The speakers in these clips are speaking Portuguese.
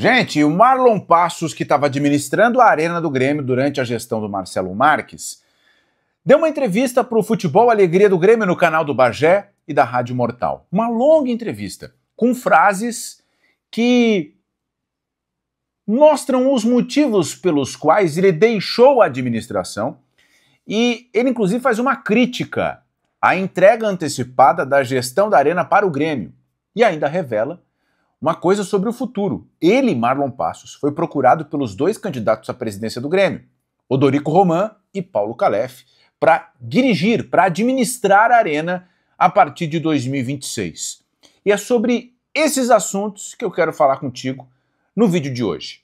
Gente, o Marlon Passos, que estava administrando a Arena do Grêmio durante a gestão do Marcelo Marques, deu uma entrevista para o Futebol Alegria do Grêmio no canal do Bagé e da Rádio Mortal. Uma longa entrevista, com frases que mostram os motivos pelos quais ele deixou a administração e ele, inclusive, faz uma crítica à entrega antecipada da gestão da Arena para o Grêmio e ainda revela uma coisa sobre o futuro. Ele, Marlon Passos, foi procurado pelos dois candidatos à presidência do Grêmio, Odorico Roman e Paulo Calef, para dirigir, para administrar a Arena a partir de 2026. E é sobre esses assuntos que eu quero falar contigo no vídeo de hoje.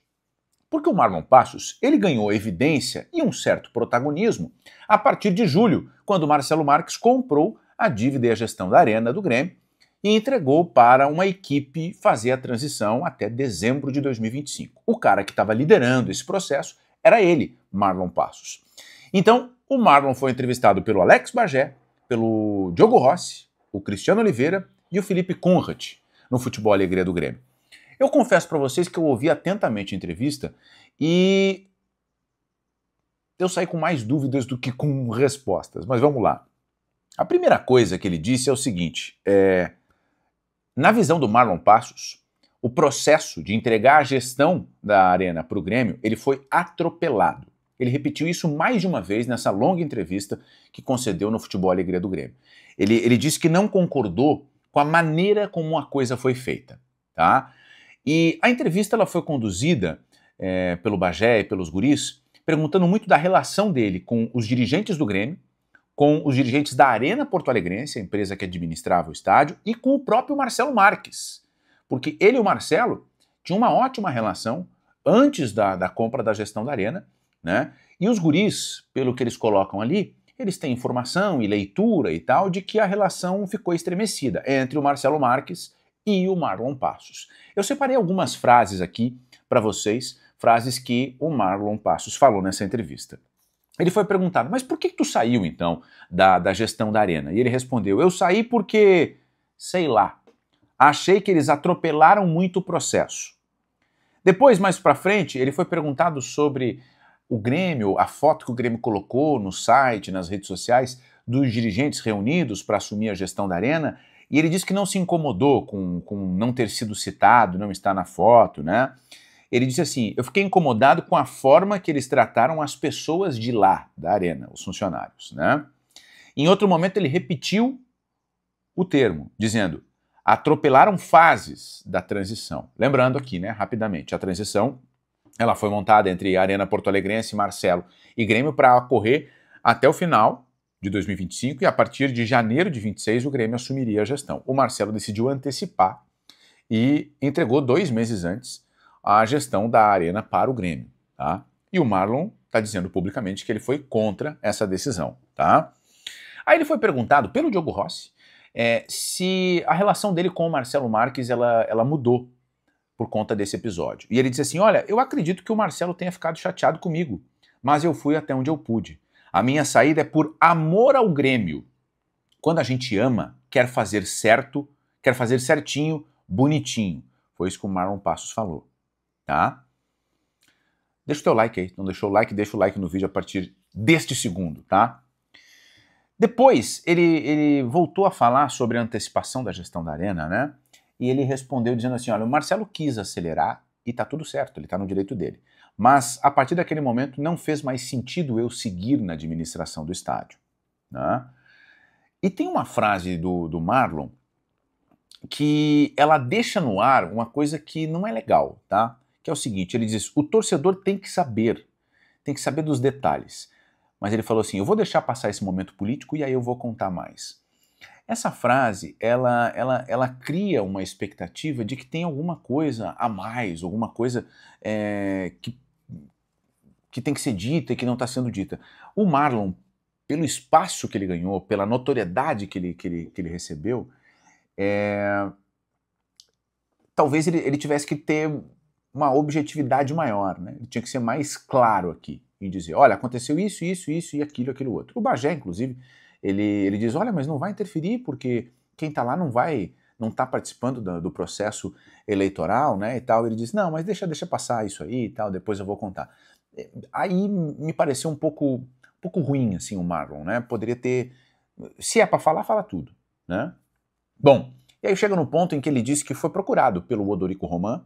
Porque o Marlon Passos, ele ganhou evidência e um certo protagonismo a partir de julho, quando o Marcelo Marques comprou a dívida e a gestão da Arena do Grêmio e entregou para uma equipe fazer a transição até dezembro de 2025. O cara que estava liderando esse processo era ele, Marlon Passos. Então, o Marlon foi entrevistado pelo Alex Bagé, pelo Diogo Rossi, o Cristiano Oliveira e o Felipe Conrad, no Futebol Alegria do Grêmio. Eu confesso para vocês que eu ouvi atentamente a entrevista e eu saí com mais dúvidas do que com respostas, mas vamos lá. A primeira coisa que ele disse é o seguinte, na visão do Marlon Passos, o processo de entregar a gestão da Arena para o Grêmio, ele foi atropelado. Ele repetiu isso mais de uma vez nessa longa entrevista que concedeu no Futebol Alegria do Grêmio. Ele disse que não concordou com a maneira como a coisa foi feita, tá? E a entrevista ela foi conduzida pelo Bagé e pelos guris, perguntando muito da relação dele com os dirigentes do Grêmio, com os dirigentes da Arena Porto Alegrense, a empresa que administrava o estádio, e com o próprio Marcelo Marques. Porque ele e o Marcelo tinham uma ótima relação antes da compra da gestão da Arena, né? E os guris, pelo que eles colocam ali, eles têm informação e leitura e tal de que a relação ficou estremecida entre o Marcelo Marques e o Marlon Passos. Eu separei algumas frases aqui para vocês, frases que o Marlon Passos falou nessa entrevista. Ele foi perguntado, mas por que tu saiu então da gestão da Arena? E ele respondeu, eu saí porque, sei lá, achei que eles atropelaram muito o processo. Depois, mais para frente, ele foi perguntado sobre o Grêmio, a foto que o Grêmio colocou no site, nas redes sociais, dos dirigentes reunidos para assumir a gestão da Arena, e ele disse que não se incomodou com não ter sido citado, não estar na foto, né? Ele disse assim, eu fiquei incomodado com a forma que eles trataram as pessoas de lá, da Arena, os funcionários, né? Em outro momento ele repetiu o termo, dizendo, atropelaram fases da transição. Lembrando aqui, né, rapidamente, a transição, ela foi montada entre a Arena Porto Alegrense, Marcelo e Grêmio para ocorrer até o final de 2025 e a partir de janeiro de 26 o Grêmio assumiria a gestão. O Marcelo decidiu antecipar e entregou 2 meses antes a gestão da Arena para o Grêmio, tá? E o Marlon está dizendo publicamente que ele foi contra essa decisão, tá? Aí ele foi perguntado pelo Diogo Rossi se a relação dele com o Marcelo Marques ela mudou por conta desse episódio. E ele disse assim, olha, eu acredito que o Marcelo tenha ficado chateado comigo, mas eu fui até onde eu pude. A minha saída é por amor ao Grêmio. Quando a gente ama, quer fazer certo, quer fazer certinho, bonitinho. Foi isso que o Marlon Passos falou. Tá? Deixa o teu like aí, não deixou o like, deixa o like no vídeo a partir deste segundo, tá? Depois, ele voltou a falar sobre a antecipação da gestão da Arena, né? E ele respondeu dizendo assim, olha, o Marcelo quis acelerar e tá tudo certo, ele tá no direito dele. Mas, a partir daquele momento, não fez mais sentido eu seguir na administração do estádio, né? E tem uma frase do Marlon que ela deixa no ar uma coisa que não é legal, tá? Que é o seguinte, ele diz, o torcedor tem que saber dos detalhes. Mas ele falou assim, eu vou deixar passar esse momento político e aí eu vou contar mais. Essa frase, ela cria uma expectativa de que tem alguma coisa a mais, alguma coisa que tem que ser dita e que não está sendo dita. O Marlon, pelo espaço que ele ganhou, pela notoriedade que ele recebeu, talvez ele tivesse que ter uma objetividade maior, né? Ele tinha que ser mais claro aqui, em dizer, olha, aconteceu isso, isso, isso e aquilo outro. O Bagé, inclusive, ele diz, olha, mas não vai interferir porque quem está lá não vai não está participando do processo eleitoral, né, e tal. Ele disse, não, mas deixa passar isso aí e tal, depois eu vou contar. Aí me pareceu um pouco ruim, assim, o Marlon, né, poderia ter, se é para falar, fala tudo, né. Bom, e aí chega no ponto em que ele disse que foi procurado pelo Odorico Roman,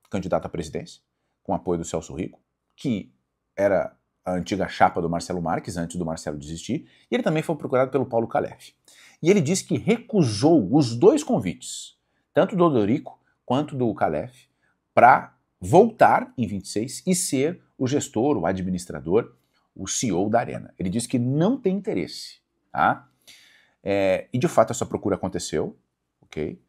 candidato à presidência, com apoio do Celso Rico, que era a antiga chapa do Marcelo Marques, antes do Marcelo desistir, e ele também foi procurado pelo Paulo Calef. E ele disse que recusou os dois convites, tanto do Odorico quanto do Calef, para voltar em 26 e ser o gestor, o administrador, o CEO da Arena. Ele disse que não tem interesse, tá? E de fato essa procura aconteceu, ok?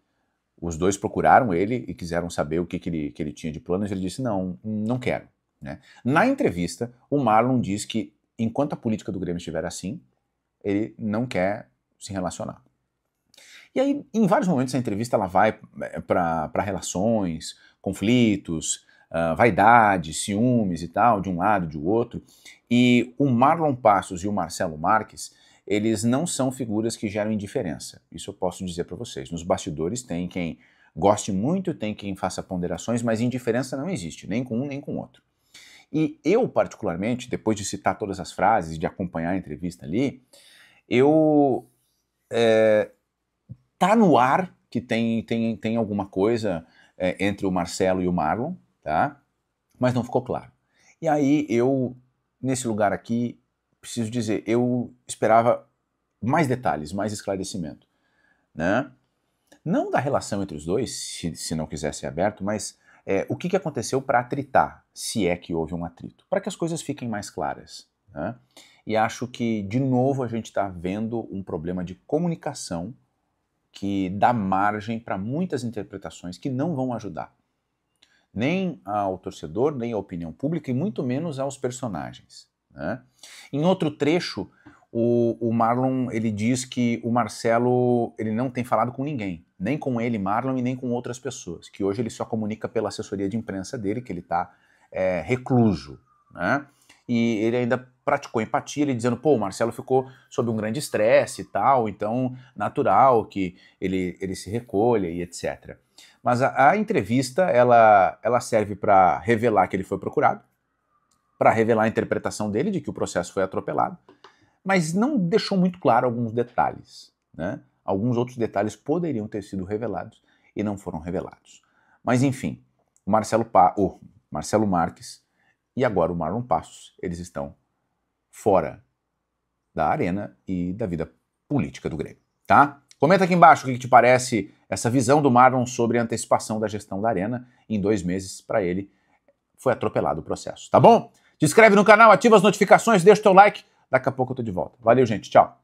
Os dois procuraram ele e quiseram saber o que ele tinha de planos, e ele disse, não quero. Né? Na entrevista, o Marlon diz que enquanto a política do Grêmio estiver assim, ele não quer se relacionar. E aí, em vários momentos, a entrevista ela vai para relações, conflitos, vaidade, ciúmes e tal, de um lado, de outro. E o Marlon Passos e o Marcelo Marques, eles não são figuras que geram indiferença. Isso eu posso dizer para vocês. Nos bastidores tem quem goste muito, tem quem faça ponderações, mas indiferença não existe, nem com um nem com o outro. E eu, particularmente, depois de citar todas as frases, de acompanhar a entrevista ali, tá no ar que tem alguma coisa entre o Marcelo e o Marlon, tá? Mas não ficou claro. E aí eu, nesse lugar aqui, preciso dizer, eu esperava mais detalhes, mais esclarecimento, né? Não da relação entre os dois, se não quiser ser aberto, mas o que aconteceu para atritar, se é que houve um atrito, para que as coisas fiquem mais claras, né? E acho que, de novo, a gente está vendo um problema de comunicação que dá margem para muitas interpretações que não vão ajudar nem ao torcedor, nem à opinião pública e muito menos aos personagens, né? Em outro trecho, o Marlon ele diz que o Marcelo ele não tem falado com ninguém, nem com ele, Marlon, e nem com outras pessoas, que hoje ele só comunica pela assessoria de imprensa dele, que ele está recluso, né? E ele ainda praticou empatia, ele dizendo, pô, o Marcelo ficou sob um grande estresse e tal, então natural que ele se recolha e etc. Mas a entrevista, ela serve para revelar que ele foi procurado, para revelar a interpretação dele de que o processo foi atropelado, mas não deixou muito claro alguns detalhes, né? Alguns outros detalhes poderiam ter sido revelados e não foram revelados. Mas enfim, o Marcelo Marques e agora o Marlon Passos, eles estão fora da Arena e da vida política do Grêmio, tá? Comenta aqui embaixo o que te parece essa visão do Marlon sobre a antecipação da gestão da Arena. Em 2 meses, para ele, foi atropelado o processo, tá bom? Te inscreve no canal, ativa as notificações, deixa o teu like. Daqui a pouco eu tô de volta. Valeu, gente. Tchau.